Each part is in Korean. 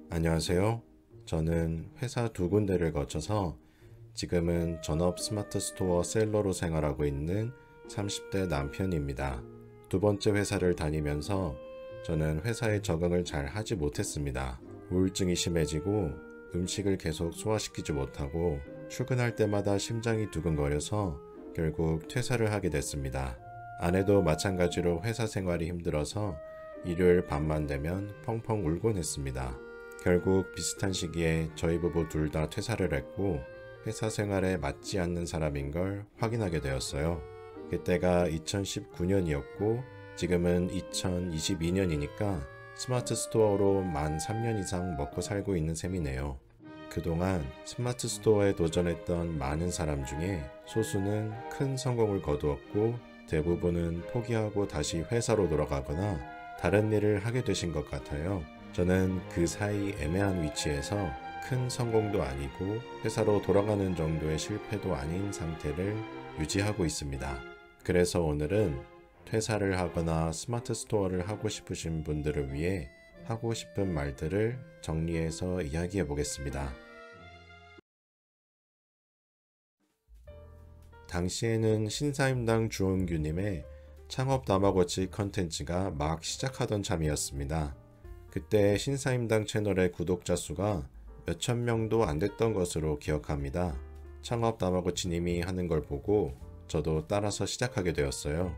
안녕하세요. 저는 회사 두 군데를 거쳐서 지금은 전업 스마트 스토어 셀러로 생활하고 있는 30대 남편입니다. 두 번째 회사를 다니면서 저는 회사에 적응을 잘 하지 못했습니다. 우울증이 심해지고 음식을 계속 소화시키지 못하고 출근할 때마다 심장이 두근거려서 결국 퇴사를 하게 됐습니다. 아내도 마찬가지로 회사 생활이 힘들어서 일요일 밤만 되면 펑펑 울곤 했습니다. 결국 비슷한 시기에 저희 부부 둘 다 퇴사를 했고 회사 생활에 맞지 않는 사람인 걸 확인하게 되었어요. 그때가 2019년이었고 지금은 2022년이니까 스마트 스토어로 만 3년 이상 먹고 살고 있는 셈이네요. 그동안 스마트 스토어에 도전했던 많은 사람 중에 소수는 큰 성공을 거두었고 대부분은 포기하고 다시 회사로 돌아가거나 다른 일을 하게 되신 것 같아요. 저는 그 사이 애매한 위치에서 큰 성공도 아니고 회사로 돌아가는 정도의 실패도 아닌 상태를 유지하고 있습니다. 그래서 오늘은 퇴사를 하거나 스마트 스토어를 하고 싶으신 분들을 위해 하고 싶은 말들을 정리해서 이야기해 보겠습니다. 당시에는 신사임당 주원규님의 창업 다마고치 컨텐츠가 막 시작하던 참이었습니다. 그때 신사임당 채널의 구독자 수가 몇천 명도 안 됐던 것으로 기억합니다. 창업 다마고치님이 하는 걸 보고 저도 따라서 시작하게 되었어요.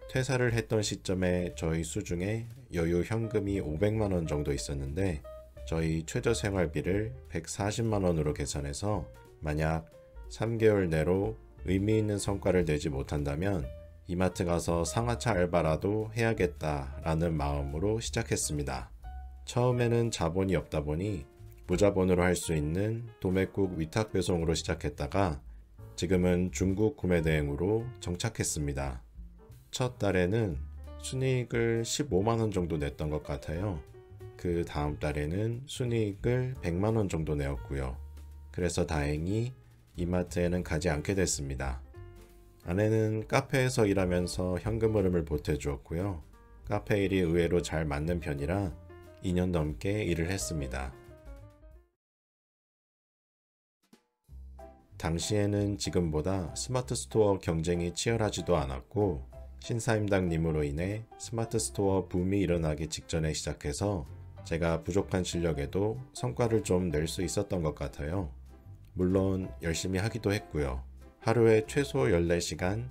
퇴사를 했던 시점에 저희 수중에 여유 현금이 500만원 정도 있었는데 저희 최저 생활비를 140만원으로 계산해서 만약 3개월 내로 의미 있는 성과를 내지 못한다면 이마트 가서 상하차 알바라도 해야겠다라는 마음으로 시작했습니다. 처음에는 자본이 없다 보니 무자본으로 할 수 있는 도매국 위탁 배송으로 시작했다가 지금은 중국 구매 대행으로 정착했습니다. 첫 달에는 순이익을 15만원 정도 냈던 것 같아요. 그 다음 달에는 순이익을 100만원 정도 내었고요. 그래서 다행히 이마트에는 가지 않게 됐습니다. 아내는 카페에서 일하면서 현금 흐름을 보태주었고요. 카페 일이 의외로 잘 맞는 편이라 2년 넘게 일을 했습니다. 당시에는 지금보다 스마트 스토어 경쟁이 치열하지도 않았고 신사임당님으로 인해 스마트 스토어 붐이 일어나기 직전에 시작해서 제가 부족한 실력에도 성과를 좀 낼 수 있었던 것 같아요. 물론 열심히 하기도 했고요. 하루에 최소 14시간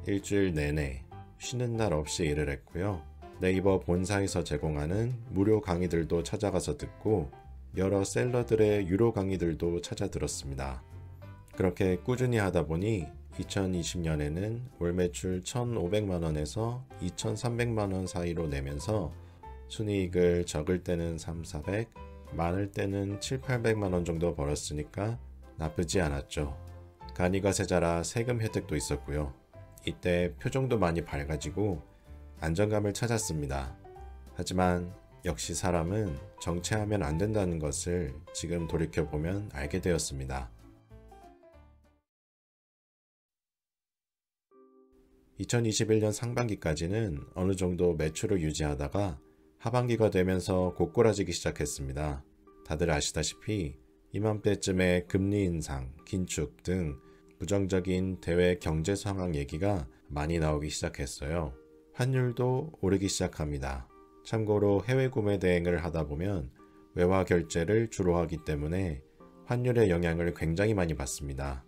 일주일 내내 쉬는 날 없이 일을 했고요. 네이버 본사에서 제공하는 무료 강의들도 찾아가서 듣고 여러 셀러들의 유료 강의들도 찾아 들었습니다. 그렇게 꾸준히 하다 보니 2020년에는 월 매출 1,500만원에서 2,300만원 사이로 내면서 순이익을 적을 때는 3,400, 많을 때는 7,800만원 정도 벌었으니까 나쁘지 않았죠. 간이가 세자라 세금 혜택도 있었고요. 이때 표정도 많이 밝아지고 안정감을 찾았습니다. 하지만 역시 사람은 정체하면 안 된다는 것을 지금 돌이켜보면 알게 되었습니다. 2021년 상반기까지는 어느 정도 매출을 유지하다가 하반기가 되면서 고꾸라지기 시작했습니다. 다들 아시다시피 이맘때쯤에 금리 인상, 긴축 등 부정적인 대외 경제 상황 얘기가 많이 나오기 시작했어요. 환율도 오르기 시작합니다. 참고로 해외 구매 대행을 하다 보면 외화 결제를 주로 하기 때문에 환율의 영향을 굉장히 많이 받습니다.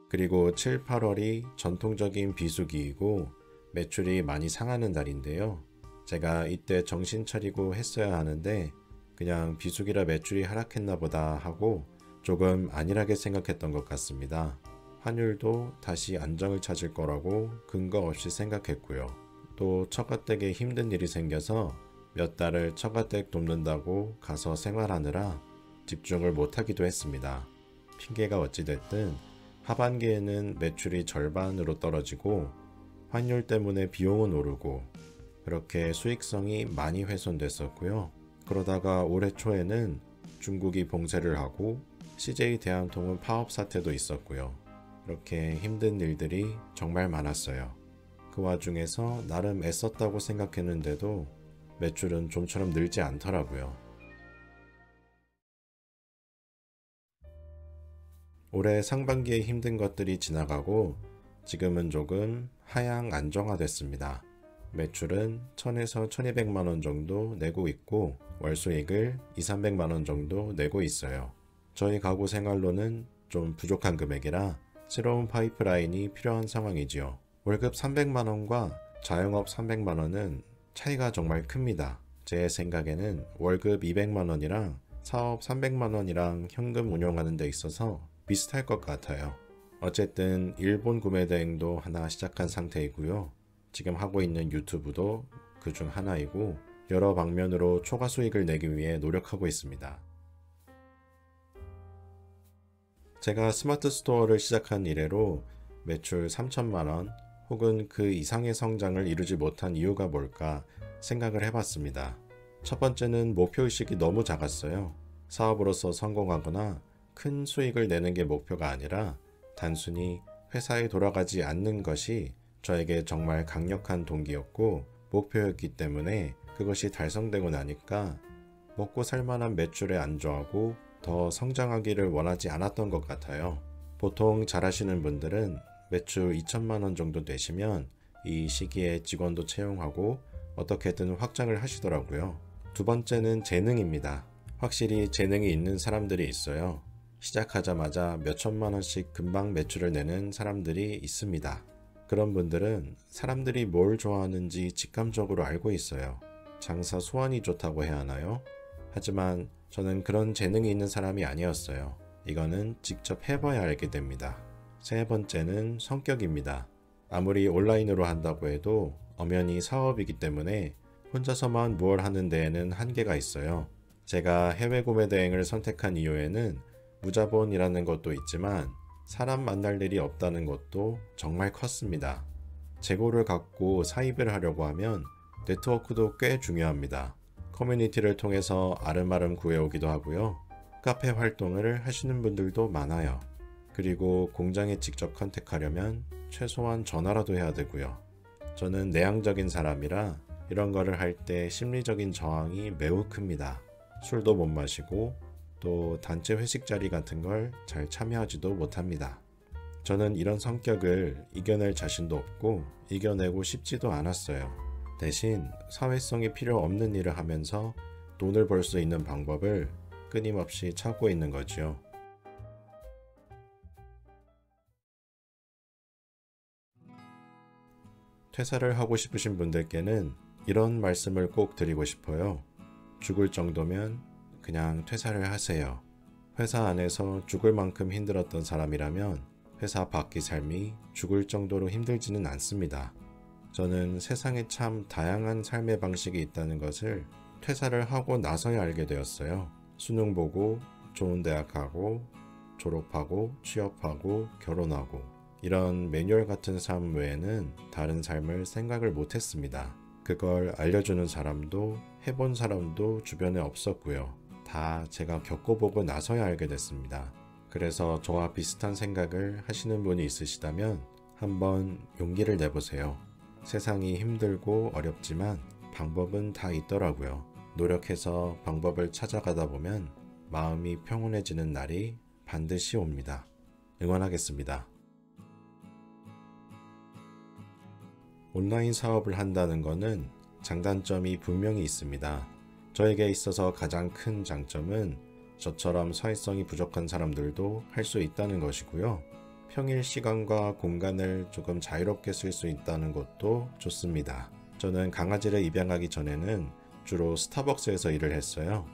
그리고 7, 8월이 전통적인 비수기이고 매출이 많이 상하는 달인데요. 제가 이때 정신 차리고 했어야 하는데 그냥 비수기라 매출이 하락했나 보다 하고 조금 안일하게 생각했던 것 같습니다. 환율도 다시 안정을 찾을 거라고 근거 없이 생각했고요. 또 처가댁에 힘든 일이 생겨서 몇 달을 처가댁 돕는다고 가서 생활하느라 집중을 못하기도 했습니다. 핑계가 어찌됐든 하반기에는 매출이 절반으로 떨어지고 환율 때문에 비용은 오르고 그렇게 수익성이 많이 훼손됐었고요. 그러다가 올해 초에는 중국이 봉쇄를 하고 CJ 대한통운 파업 사태도 있었고요. 그렇게 힘든 일들이 정말 많았어요. 그 와중에서 나름 애썼다고 생각했는데도 매출은 좀처럼 늘지 않더라고요. 올해 상반기에 힘든 것들이 지나가고 지금은 조금 하향 안정화됐습니다. 매출은 1000에서 1200만 원 정도 내고 있고 월 수익을 200~300만 원 정도 내고 있어요. 저희 가구 생활로는 좀 부족한 금액이라 새로운 파이프라인이 필요한 상황이지요. 월급 300만 원과 자영업 300만 원은 차이가 정말 큽니다. 제 생각에는 월급 200만 원이랑 사업 300만 원이랑 현금 운용하는 데 있어서 비슷할 것 같아요. 어쨌든 일본 구매 대행도 하나 시작한 상태이고요. 지금 하고 있는 유튜브도 그 중 하나이고 여러 방면으로 초과 수익을 내기 위해 노력하고 있습니다. 제가 스마트 스토어를 시작한 이래로 매출 3천만 원 혹은 그 이상의 성장을 이루지 못한 이유가 뭘까 생각을 해봤습니다. 첫 번째는 목표의식이 너무 작았어요. 사업으로서 성공하거나 큰 수익을 내는 게 목표가 아니라 단순히 회사에 돌아가지 않는 것이 저에게 정말 강력한 동기였고 목표였기 때문에 그것이 달성되고 나니까 먹고 살만한 매출에 안주하고 더 성장하기를 원하지 않았던 것 같아요. 보통 잘하시는 분들은 매출 2천만 원 정도 되시면 이 시기에 직원도 채용하고 어떻게든 확장을 하시더라고요. 두 번째는 재능입니다. 확실히 재능이 있는 사람들이 있어요. 시작하자마자 몇천만 원씩 금방 매출을 내는 사람들이 있습니다. 그런 분들은 사람들이 뭘 좋아하는지 직감적으로 알고 있어요. 장사 소환이 좋다고 해야 하나요? 하지만 저는 그런 재능이 있는 사람이 아니었어요. 이거는 직접 해봐야 알게 됩니다. 세 번째는 성격입니다. 아무리 온라인으로 한다고 해도 엄연히 사업이기 때문에 혼자서만 뭘 하는 데에는 한계가 있어요. 제가 해외 구매 대행을 선택한 이유에는 무자본이라는 것도 있지만 사람 만날 일이 없다는 것도 정말 컸습니다. 재고를 갖고 사입을 하려고 하면 네트워크도 꽤 중요합니다. 커뮤니티를 통해서 아름아름 구해오기도 하고요. 카페 활동을 하시는 분들도 많아요. 그리고 공장에 직접 컨택하려면 최소한 전화라도 해야 되고요. 저는 내향적인 사람이라 이런 거를 할 때 심리적인 저항이 매우 큽니다. 술도 못 마시고 또 단체 회식 자리 같은 걸 잘 참여하지도 못합니다. 저는 이런 성격을 이겨낼 자신도 없고 이겨내고 싶지도 않았어요. 대신 사회성이 필요 없는 일을 하면서 돈을 벌 수 있는 방법을 끊임없이 찾고 있는 거지요. 퇴사를 하고 싶으신 분들께는 이런 말씀을 꼭 드리고 싶어요. 죽을 정도면 그냥 퇴사를 하세요. 회사 안에서 죽을 만큼 힘들었던 사람이라면 회사 밖의 삶이 죽을 정도로 힘들지는 않습니다. 저는 세상에 참 다양한 삶의 방식이 있다는 것을 퇴사를 하고 나서야 알게 되었어요. 수능 보고 좋은 대학 가고 졸업하고 취업하고 결혼하고 이런 매뉴얼 같은 삶 외에는 다른 삶을 생각을 못했습니다. 그걸 알려주는 사람도 해본 사람도 주변에 없었고요. 다 제가 겪어보고 나서야 알게 됐습니다. 그래서 저와 비슷한 생각을 하시는 분이 있으시다면 한번 용기를 내보세요. 세상이 힘들고 어렵지만 방법은 다 있더라고요. 노력해서 방법을 찾아가다 보면 마음이 평온해지는 날이 반드시 옵니다. 응원하겠습니다. 온라인 사업을 한다는 것은 장단점이 분명히 있습니다. 저에게 있어서 가장 큰 장점은 저처럼 사회성이 부족한 사람들도 할 수 있다는 것이고요. 평일 시간과 공간을 조금 자유롭게 쓸 수 있다는 것도 좋습니다. 저는 강아지를 입양하기 전에는 주로 스타벅스에서 일을 했어요.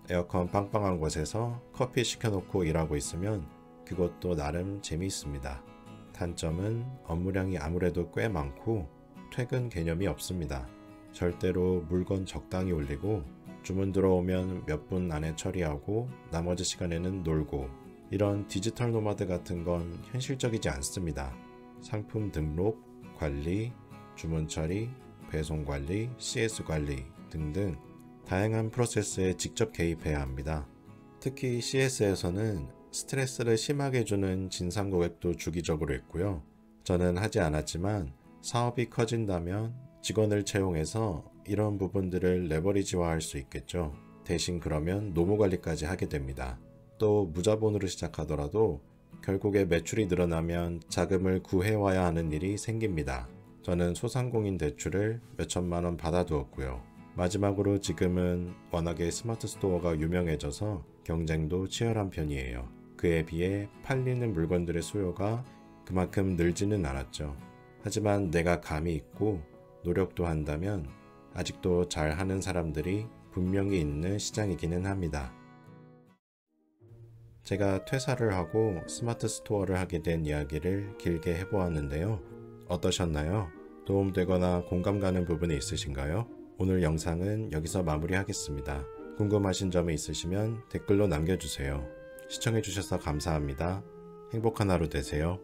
에어컨 빵빵한 곳에서 커피 시켜놓고 일하고 있으면 그것도 나름 재미있습니다. 단점은 업무량이 아무래도 꽤 많고 퇴근 개념이 없습니다. 절대로 물건 적당히 올리고 주문 들어오면 몇 분 안에 처리하고 나머지 시간에는 놀고 이런 디지털 노마드 같은 건 현실적이지 않습니다. 상품 등록, 관리, 주문 처리, 배송 관리, CS 관리 등등 다양한 프로세스에 직접 개입해야 합니다. 특히 CS에서는 스트레스를 심하게 주는 진상 고객도 주기적으로 있고요. 저는 하지 않았지만 사업이 커진다면 직원을 채용해서 이런 부분들을 레버리지화할 수 있겠죠. 대신 그러면 노무 관리까지 하게 됩니다. 또 무자본으로 시작하더라도 결국에 매출이 늘어나면 자금을 구해와야 하는 일이 생깁니다. 저는 소상공인 대출을 몇천만 원 받아두었고요. 마지막으로 지금은 워낙에 스마트 스토어가 유명해져서 경쟁도 치열한 편이에요. 그에 비해 팔리는 물건들의 수요가 그만큼 늘지는 않았죠. 하지만 내가 감이 있고 노력도 한다면 아직도 잘하는 사람들이 분명히 있는 시장이기는 합니다. 제가 퇴사를 하고 스마트 스토어를 하게 된 이야기를 길게 해보았는데요. 어떠셨나요? 도움되거나 공감 가는 부분이 있으신가요? 오늘 영상은 여기서 마무리하겠습니다. 궁금하신 점이 있으시면 댓글로 남겨주세요. 시청해주셔서 감사합니다. 행복한 하루 되세요.